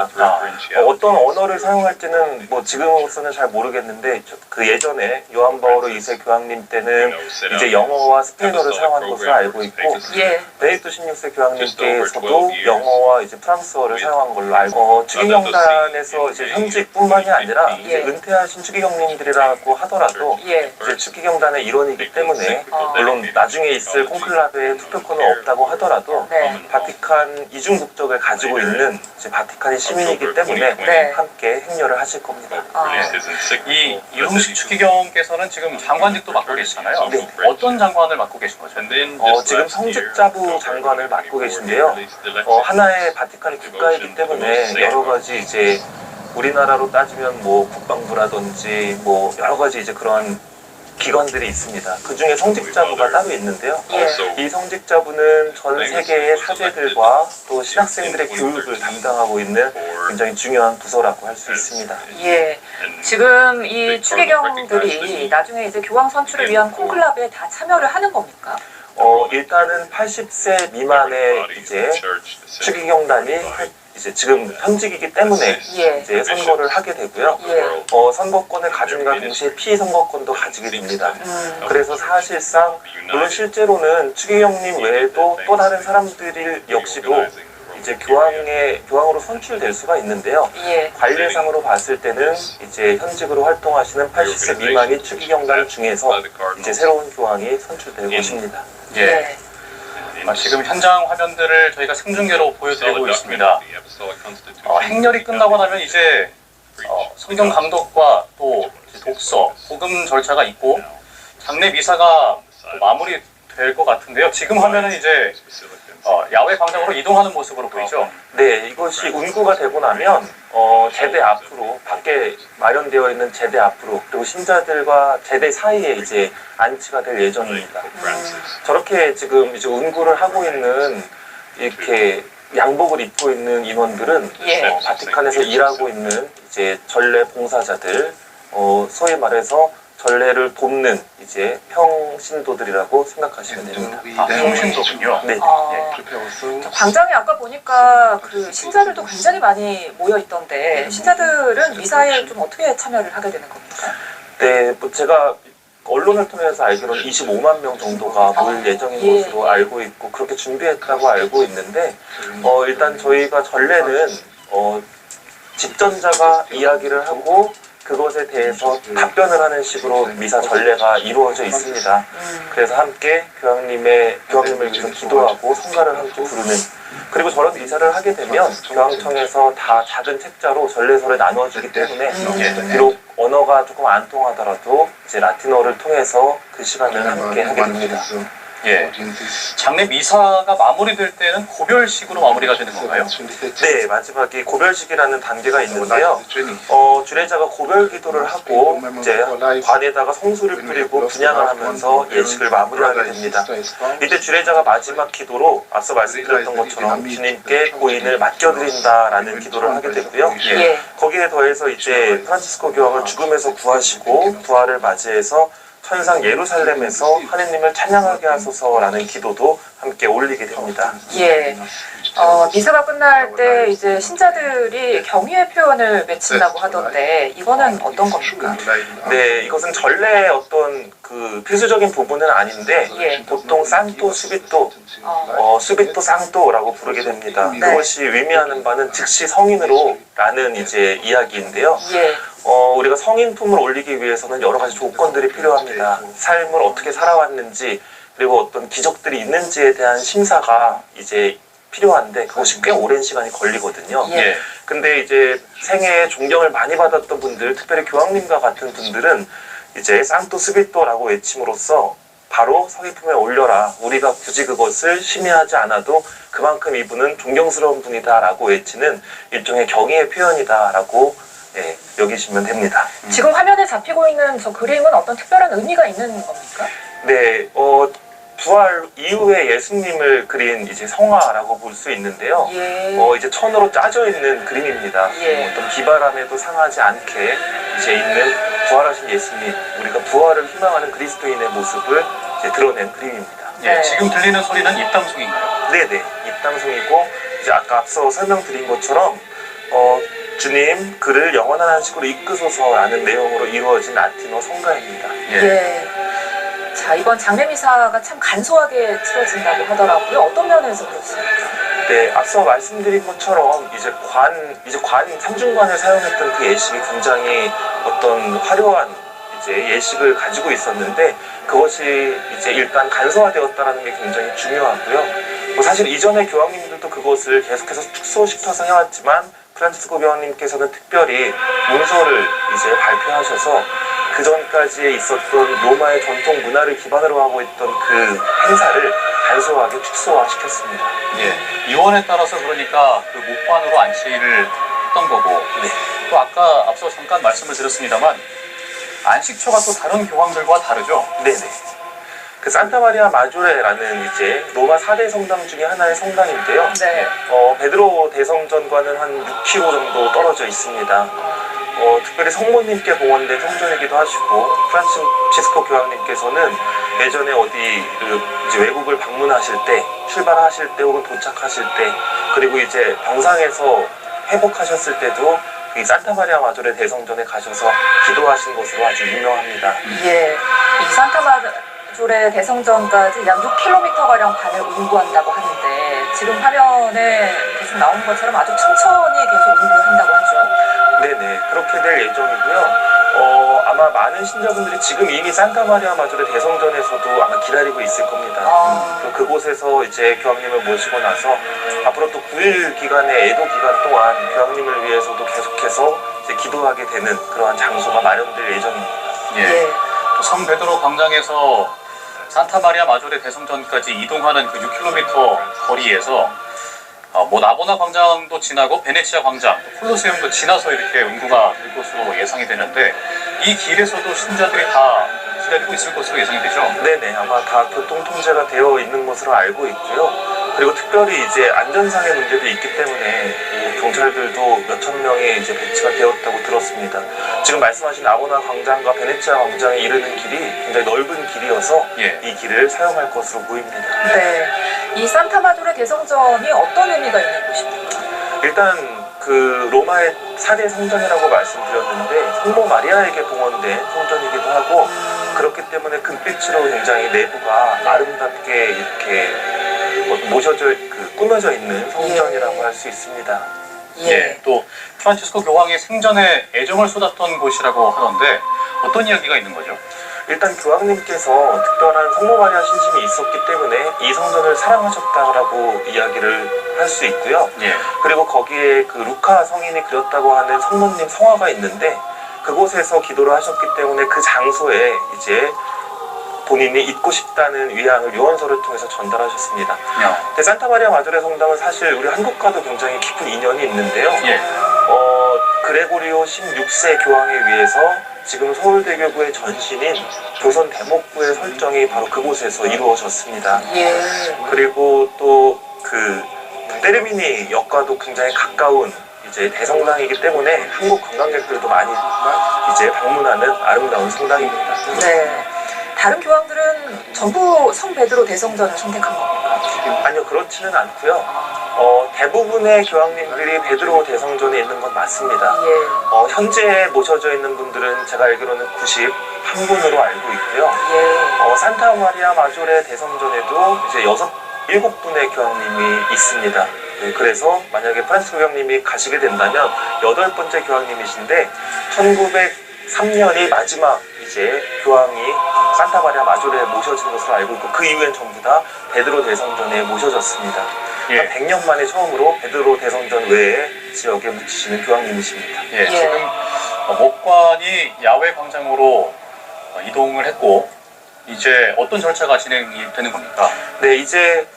있습니다. 어떤 언어를 사용할지는 뭐 지금으로서는 잘 모르겠는데 그 예전에 요한 바오로 2세 교황님 때는 이제 영어와 스페인어를 사용한 것으로 알고 있고 베네딕토 16세 교황님께서도 영어와 이제 프랑스어를 사용한 걸로 알고 추기경단에서 이제 현직뿐만이 아니라 이제 은퇴하신 추기경님들이라고 하더라도 이제 추기경단의 일원이기 때문에 물론 나중에 있을 콘클라베에 투표권은 없다고 하더라도 바티칸 이중 국적을 가지고 있는 이제 바티칸의 시민이기 때문에 함께 행렬을 하실 겁니다. 이 이동식 추기경께서는 지금 장관직도 맡고 계시잖아요. 어떤 장관을 맡고 계신 거죠? 지금 성직자부 장관을 맡고 계신데요. 하나의 바티칸이 국가이기 때문에 여러 가지 이제 우리나라로 따지면 뭐 국방부라든지 뭐 여러 가지 이제 그런 기관들이 있습니다. 그 중에 성직자부가 따로 있는데요. 이 성직자부는 전 세계의 사제들과 또 신학생들의 교육을 담당하고 있는 굉장히 중요한 부서라고 할 수 있습니다. 지금 이 추기경들이 나중에 이제 교황 선출을 위한 콘클라베에 다 참여를 하는 겁니까? 일단은 80세 미만의 이제 추기경단이 이제 지금 현직이기 때문에 이제 선거를 하게 되고요. 선거권을 가짐과 동시에 피선거권도 가지게 됩니다. 그래서 사실상 물론 실제로는 추기경님 외에도 또 다른 사람들이 역시도 이제 교황으로 선출될 수가 있는데요. 관례상으로 봤을 때는 이제 현직으로 활동하시는 80세 미만이 추기경단 중에서 이제 새로운 교황이 선출될 것입니다. 지금 현장 화면들을 저희가 생중계로 보여드리고 있습니다. 행렬이 끝나고 나면 이제 성경 강독과 또 독서, 복음 절차가 있고 장례 미사가 마무리될 것 같은데요. 지금 화면은 이제 야외 광장으로 이동하는 모습으로 보이죠? 네, 이것이 운구가 되고 나면 제대 앞으로 밖에 마련되어 있는 제대 앞으로 그리고 신자들과 제대 사이에 이제 안치가 될 예정입니다. 저렇게 지금 이제 운구를 하고 있는 이렇게 양복을 입고 있는 인원들은 바티칸에서 일하고 있는 이제 전례 봉사자들, 소위 말해서 전례를 돕는 이제 평신도들이라고 생각하시면 됩니다. 평신도군요. 네. 광장에 아까 보니까 그 신자들도 굉장히 많이 모여 있던데 신자들은 미사에 좀 어떻게 참여를 하게 되는 겁니까? 네, 뭐 제가 언론을 통해서 알기로는 25만 명 정도가 모일 예정인 것으로 알고 있고 그렇게 준비했다고 알고 있는데 일단 저희가 전례는 집전자가 이야기를 하고 그것에 대해서 답변을 하는 식으로 미사 전례가 이루어져 있습니다. 그래서 함께 교황님을 위해서 기도하고 성가를 함께 부르는 그리고 저런 미사를 하게 되면 교황청에서 다 작은 책자로 전례서를 나눠주기 때문에 비록 언어가 조금 안 통하더라도 이제 라틴어를 통해서 그 시간을 함께 하게 됩니다. 장례 미사가 마무리될 때는 고별식으로 마무리가 되는 건가요? 네, 마지막에 고별식이라는 단계가 있는데요. 주례자가 고별 기도를 하고 이제 관에다가 성수를 뿌리고 분향을 하면서 예식을 마무리하게 됩니다. 이때 주례자가 마지막 기도로 앞서 말씀드렸던 것처럼 주님께 고인을 맡겨드린다라는 기도를 하게 되고요. 거기에 더해서 이제 프란치스코 교황을 죽음에서 구하시고 부활을 맞이해서 천상 예루살렘에서 하느님을 찬양하게 하소서라는 기도도 함께 올리게 됩니다. 미사가 끝날 때 이제 신자들이 경의의 표현을 맺힌다고 하던데 이거는 어떤 겁니까? 네, 이것은 전례의 어떤 그 필수적인 부분은 아닌데 보통 산토 수비토, 수비토 상토라고 부르게 됩니다. 그것이 의미하는 바는 즉시 성인으로라는 이제 이야기인데요. 우리가 성인품을 올리기 위해서는 여러 가지 조건들이 필요합니다. 삶을 어떻게 살아왔는지 그리고 어떤 기적들이 있는지에 대한 심사가 이제 필요한데 그것이 꽤 오랜 시간이 걸리거든요. 근데 이제 생애에 존경을 많이 받았던 분들, 특별히 교황님과 같은 분들은 이제 산토 스비토라고 외침으로써 바로 서기품에 올려라. 우리가 굳이 그것을 심의하지 않아도 그만큼 이분은 존경스러운 분이다라고 외치는 일종의 경의의 표현이다라고 여기시면 됩니다. 지금 화면에 잡히고 있는 저 그림은 어떤 특별한 의미가 있는 겁니까? 네, 부활 이후에 예수님을 그린 이제 성화라고 볼 수 있는데요. 이제 천으로 짜져 있는 그림입니다. 어떤 비바람에도 상하지 않게 이제 있는 부활하신 예수님, 우리가 부활을 희망하는 그리스도인의 모습을 이제 드러낸 그림입니다. 지금 들리는 소리는 입당송인가요? 네네, 입당송이고 이제 아까 앞서 설명드린 것처럼 주님 그를 영원한 안식으로 이끄소서라는 내용으로 이루어진 라틴어 성가입니다. 예. 자, 이번 장례미사가 참 간소하게 치러진다고 하더라고요. 어떤 면에서 그렇습니까? 네, 앞서 말씀드린 것처럼 이제 관 삼중관을 사용했던 그 예식이 굉장히 어떤 화려한 이제 예식을 가지고 있었는데 그것이 이제 일단 간소화되었다라는 게 굉장히 중요하고요. 뭐 사실 이전의 교황님들도 그것을 계속해서 축소시켜서 해왔지만 프란치스코 교황님께서는 특별히 문서를 이제 발표하셔서 그 전까지에 있었던 로마의 전통 문화를 기반으로 하고 있던 그 행사를 간소하게 축소화시켰습니다. 예, 이원에 따라서 그러니까 그 목관으로 안치를 했던 거고, 네. 또 아까 앞서 잠깐 말씀을 드렸습니다만 안식처가 또 다른 교황들과 다르죠. 네네. 그 산타마리아 마조레라는 이제 로마 4대 성당 중에 하나의 성당인데요. 네. 베드로 대성전과는 한 6km 정도 떨어져 있습니다. 특별히 성모님께 봉헌된 성전이기도 하시고 프란치스코 교황님께서는 예전에 어디 이제 외국을 방문하실 때, 출발하실 때 혹은 도착하실 때, 그리고 이제 병상에서 회복하셨을 때도 이 산타마리아 마조레 대성전에 가셔서 기도하신 것으로 아주 유명합니다. 예. 이 산타마조레 대성전까지 약 6km가량 반을 운구한다고 하는데 지금 화면에 계속 나오는 것처럼 아주 천천히 계속 운구한다고 하죠. 네네, 그렇게 될 예정이고요. 아마 많은 신자분들이 지금 이미 산타마리아 마조레 대성전에서도 아마 기다리고 있을 겁니다. 그곳에서 이제 교황님을 모시고 나서 앞으로 또 9일 기간의 애도 기간 동안 교황님을 위해서도 계속해서 이제 기도하게 되는 그러한 장소가 마련될 예정입니다. 예. 또 성 베드로 광장에서 산타마리아 마조레 대성전까지 이동하는 그 6km 거리에서 뭐 나보나 광장도 지나고 베네치아 광장, 콜로세움도 지나서 이렇게 운구가 될 것으로 예상이 되는데 이 길에서도 신자들이 다 기다리고 있을 것으로 예상이 되죠. 네네, 아마 다 교통 통제가 되어 있는 것으로 알고 있고요. 그리고 특별히 이제 안전상의 문제도 있기 때문에 경찰들도 몇천 명이 이제 배치가 되었다고 들었습니다. 지금 말씀하신 나보나 광장과 베네치아 광장에 이르는 길이 굉장히 넓은 길이어서 이 길을 사용할 것으로 보입니다. 네. 이 산타마조레 대성전이 어떤 의미가 있는 곳입니까? 일단 그 로마의 4대 성전이라고 말씀드렸는데 성모 마리아에게 봉헌된 성전이기도 하고 그렇기 때문에 금빛으로 굉장히 내부가 아름답게 이렇게 꾸며져 있는 성전이라고 할 수 있습니다. 예. 또 프란치스코 교황이 생전에 애정을 쏟았던 곳이라고 하던데 어떤 이야기가 있는 거죠? 일단 교황님께서 특별한 성모 마리아 신심이 있었기 때문에 이 성전을 사랑하셨다라고 이야기를 할 수 있고요. 그리고 거기에 그 루카 성인이 그렸다고 하는 성모님 성화가 있는데 그곳에서 기도를 하셨기 때문에 그 장소에 이제 본인이 있고 싶다는 위안을 유언서를 통해서 전달하셨습니다. 근데 산타마리아 마조레 성당은 사실 우리 한국과도 굉장히 깊은 인연이 있는데요. 그레고리오 16세 교황에 의해서 지금 서울대교구의 전신인 조선 대목구의 설정이 바로 그곳에서 이루어졌습니다. 그리고 또 그 테르미니 역과도 굉장히 가까운 이제 대성당이기 때문에 한국 관광객들도 많이 이제 방문하는 아름다운 성당입니다. 네. 다른 교황들은 전부 성 베드로 대성전을 선택한 겁니까? 아니요, 그렇지는 않고요. 대부분의 교황님들이 베드로 대성전에 있는 건 맞습니다. 현재 모셔져 있는 분들은 제가 알기로는 91분으로 알고 있고요. 산타마리아 마조레 대성전에도 이제 7분의 교황님이 있습니다. 그래서 만약에 프란치스코 교황님이 가시게 된다면 8번째 교황님이신데 1903년이 마지막 이제 교황이 산타마리아 마조레에 모셔진 것으로 알고 있고 그 이후엔 전부 다 베드로 대성전에 모셔졌습니다. 100년 만에 처음으로 베드로 대성전 외에 지역에 묻히시는 교황님이십니다. 지금 목관이 야외 광장으로 이동을 했고 이제 어떤 절차가 진행이 되는 겁니까? 네, 이제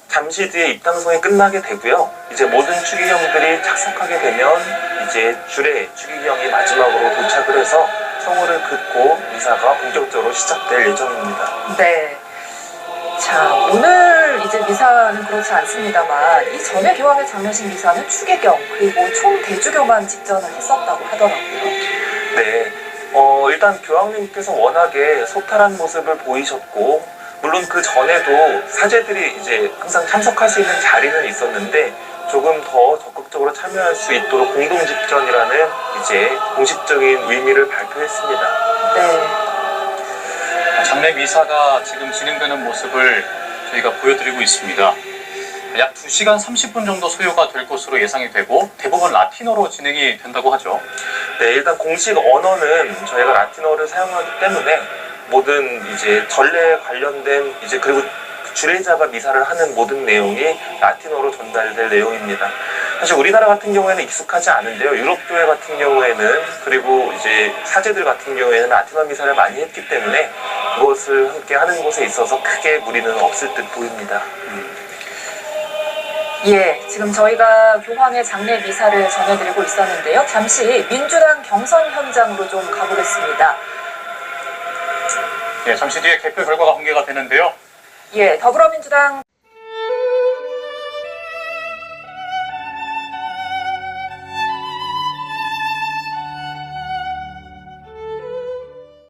잠시 뒤에 입당성이 끝나게 되고요. 이제 모든 추기경들이 착석하게 되면 이제 줄에 추기경이 마지막으로 도착을 해서 성호를 긋고 미사가 본격적으로 시작될 예정입니다. 네. 자, 오늘 이제 미사는 그렇지 않습니다만 이 전에 교황의 장례식 미사는 추계경 그리고 총 대주교만 집전을 했었다고 하더라고요. 네. 일단 교황님께서 워낙에 소탈한 모습을 보이셨고 물론 그 전에도 사제들이 이제 항상 참석할 수 있는 자리는 있었는데 조금 더 적극적으로 참여할 수 있도록 공동 집전이라는 이제 공식적인 의미를 발표했습니다. 네. 장례 미사가 지금 진행되는 모습을 저희가 보여드리고 있습니다. 약 2시간 30분 정도 소요가 될 것으로 예상이 되고 대부분 라틴어로 진행이 된다고 하죠. 네, 일단 공식 언어는 저희가 라틴어를 사용하기 때문에 모든 이제 전례에 관련된 이제 그리고 주례자가 미사를 하는 모든 내용이 라틴어로 전달될 내용입니다. 사실 우리나라 같은 경우에는 익숙하지 않은데요. 유럽 교회 같은 경우에는 그리고 이제 사제들 같은 경우에는 라틴어 미사를 많이 했기 때문에 그것을 함께 하는 것에 있어서 크게 무리는 없을 듯 보입니다. 예, 지금 저희가 교황의 장례 미사를 전해드리고 있었는데요. 잠시 민주당 경선 현장으로 좀 가보겠습니다. 예, 잠시 뒤에 개표 결과가 공개가 되는데요. 예, 더불어민주당